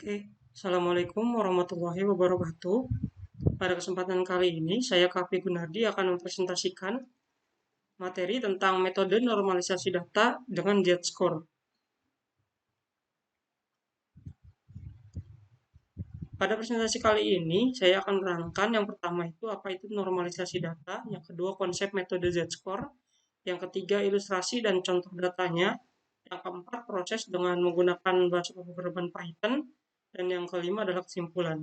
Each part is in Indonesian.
Oke, Assalamualaikum warahmatullahi wabarakatuh. Pada kesempatan kali ini, saya Kavi Gunardi akan mempresentasikan materi tentang metode normalisasi data dengan Z-score. Pada presentasi kali ini, saya akan menerangkan yang pertama itu apa itu normalisasi data, yang kedua konsep metode Z-score, yang ketiga ilustrasi dan contoh datanya, yang keempat proses dengan menggunakan bahasa pemrograman Python, dan yang kelima adalah kesimpulan.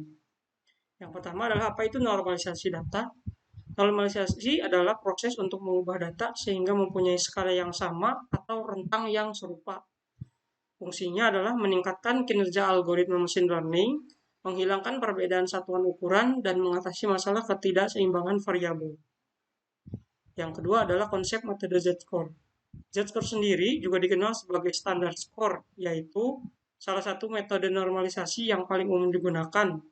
Yang pertama adalah apa itu normalisasi data. Normalisasi adalah proses untuk mengubah data sehingga mempunyai skala yang sama atau rentang yang serupa. Fungsinya adalah meningkatkan kinerja algoritma machine learning, menghilangkan perbedaan satuan ukuran, dan mengatasi masalah ketidakseimbangan variabel. Yang kedua adalah konsep metode Z-score. Z-score sendiri juga dikenal sebagai standar score, yaitu salah satu metode normalisasi yang paling umum digunakan.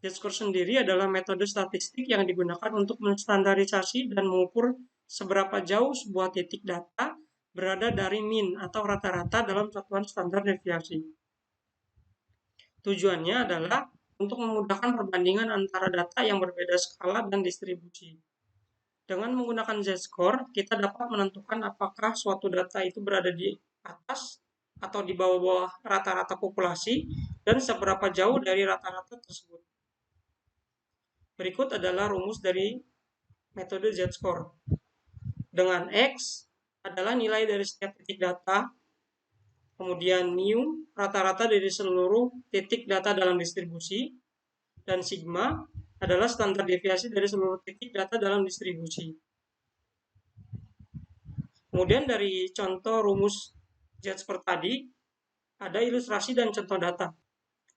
Z-score sendiri adalah metode statistik yang digunakan untuk menstandarisasi dan mengukur seberapa jauh sebuah titik data berada dari min atau rata-rata dalam satuan standar deviasi. Tujuannya adalah untuk memudahkan perbandingan antara data yang berbeda skala dan distribusi. Dengan menggunakan Z-score, kita dapat menentukan apakah suatu data itu berada di atas atau di bawah-bawah rata-rata populasi dan seberapa jauh dari rata-rata tersebut. Berikut adalah rumus dari metode Z-score. Dengan X adalah nilai dari setiap titik data, kemudian mu rata-rata dari seluruh titik data dalam distribusi, dan sigma adalah standar deviasi dari seluruh titik data dalam distribusi. Kemudian dari contoh rumus Z-score tadi, ada ilustrasi dan contoh data.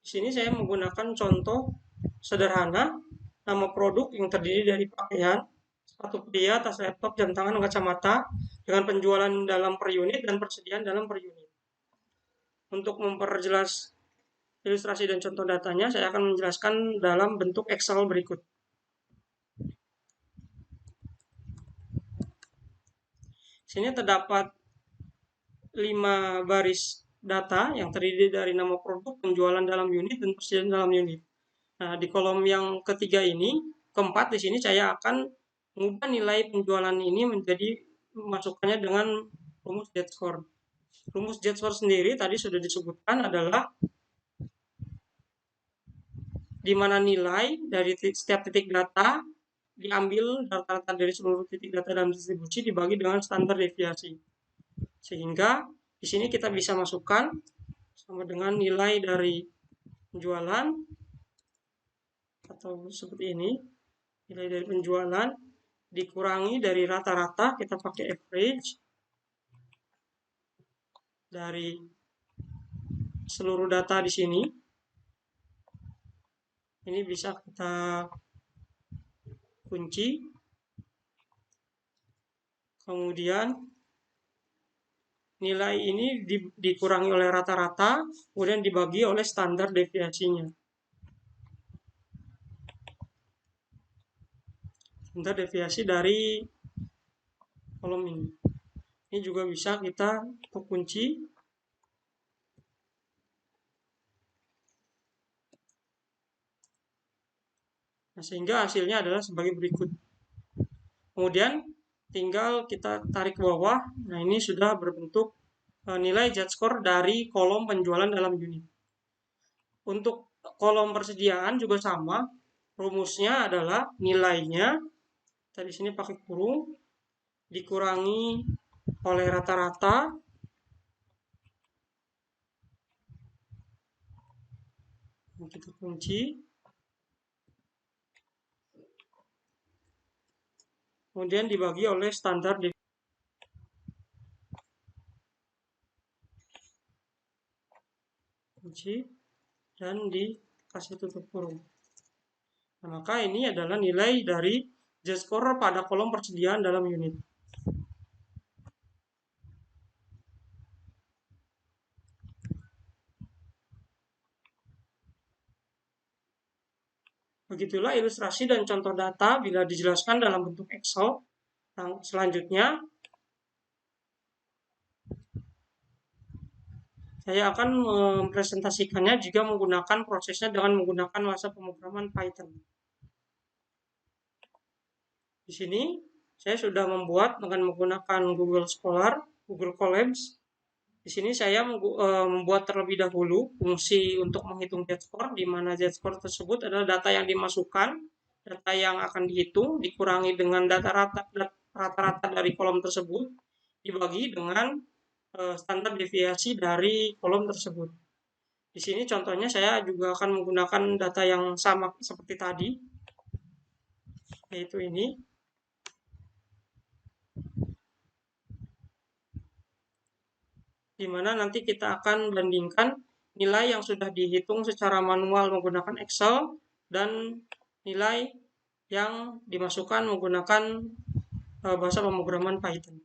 Di sini saya menggunakan contoh sederhana, nama produk yang terdiri dari pakaian, sepatu pria, tas laptop, jam tangan, kacamata, dengan penjualan dalam per unit dan persediaan dalam per unit. Untuk memperjelas ilustrasi dan contoh datanya, saya akan menjelaskan dalam bentuk Excel berikut. Sini terdapat 5 baris data yang terdiri dari nama produk, penjualan dalam unit, dan persediaan dalam unit. Nah, di kolom yang ketiga ini, keempat di sini saya akan mengubah nilai penjualan ini menjadi masukannya dengan rumus Z-score. Rumus Z-score sendiri tadi sudah disebutkan adalah di mana nilai dari setiap titik data diambil rata-rata dari seluruh titik data dalam distribusi dibagi dengan standar deviasi. Sehingga di sini kita bisa masukkan sama dengan nilai dari penjualan atau seperti ini, nilai dari penjualan dikurangi dari rata-rata, kita pakai average dari seluruh data di sini. Ini bisa kita kunci. Kemudian nilai ini dikurangi oleh rata-rata, kemudian dibagi oleh standar deviasinya. Standar deviasi dari kolom ini. Ini juga bisa kita kunci. Nah, sehingga hasilnya adalah sebagai berikut. Kemudian tinggal kita tarik ke bawah. Nah, ini sudah berbentuk nilai Z-score dari kolom penjualan dalam unit. Untuk kolom persediaan juga sama. Rumusnya adalah nilainya, tadi sini pakai kurung, dikurangi oleh rata-rata, kita kunci. Kemudian dibagi oleh standar kunci dan dikasih tutup kurung. Nah, maka ini adalah nilai dari Z-score pada kolom persediaan dalam unit. Begitulah ilustrasi dan contoh data bila dijelaskan dalam bentuk Excel. Nah, selanjutnya Saya akan mempresentasikannya jika menggunakan prosesnya dengan menggunakan bahasa pemrograman Python. Di sini saya sudah membuat dengan menggunakan Google Scholar, Google Colabs. Di sini saya membuat terlebih dahulu fungsi untuk menghitung Z-score, di mana Z-score tersebut adalah data yang dimasukkan, data yang akan dihitung, dikurangi dengan data rata-rata dari kolom tersebut, dibagi dengan standar deviasi dari kolom tersebut. Di sini contohnya saya juga akan menggunakan data yang sama seperti tadi, yaitu ini. Di mana nanti kita akan bandingkan nilai yang sudah dihitung secara manual menggunakan Excel dan nilai yang dimasukkan menggunakan bahasa pemrograman Python.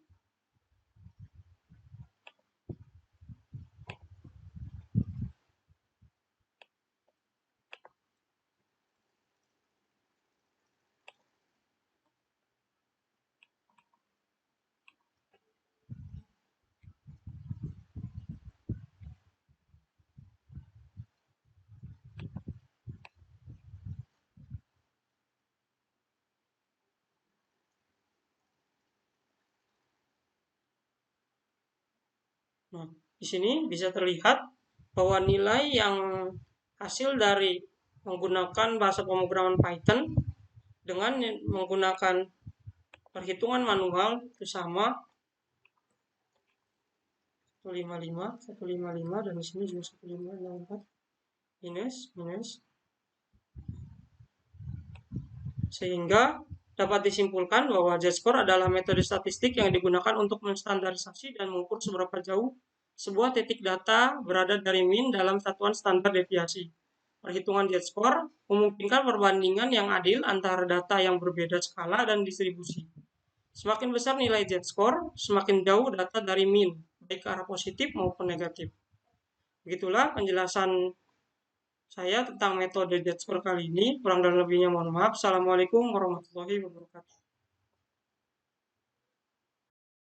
Nah, di sini bisa terlihat bahwa nilai yang hasil dari menggunakan bahasa pemrograman Python dengan menggunakan perhitungan manual itu sama 155 dan di sini juga 1564 minus sehingga dapat disimpulkan bahwa Z-score adalah metode statistik yang digunakan untuk menstandarisasi dan mengukur seberapa jauh sebuah titik data berada dari mean dalam satuan standar deviasi. Perhitungan Z-score memungkinkan perbandingan yang adil antara data yang berbeda skala dan distribusi. Semakin besar nilai Z-score, semakin jauh data dari mean, baik ke arah positif maupun negatif. Begitulah penjelasan saya tentang metode Z-score kali ini. Kurang dan lebihnya mohon maaf. Assalamualaikum warahmatullahi wabarakatuh.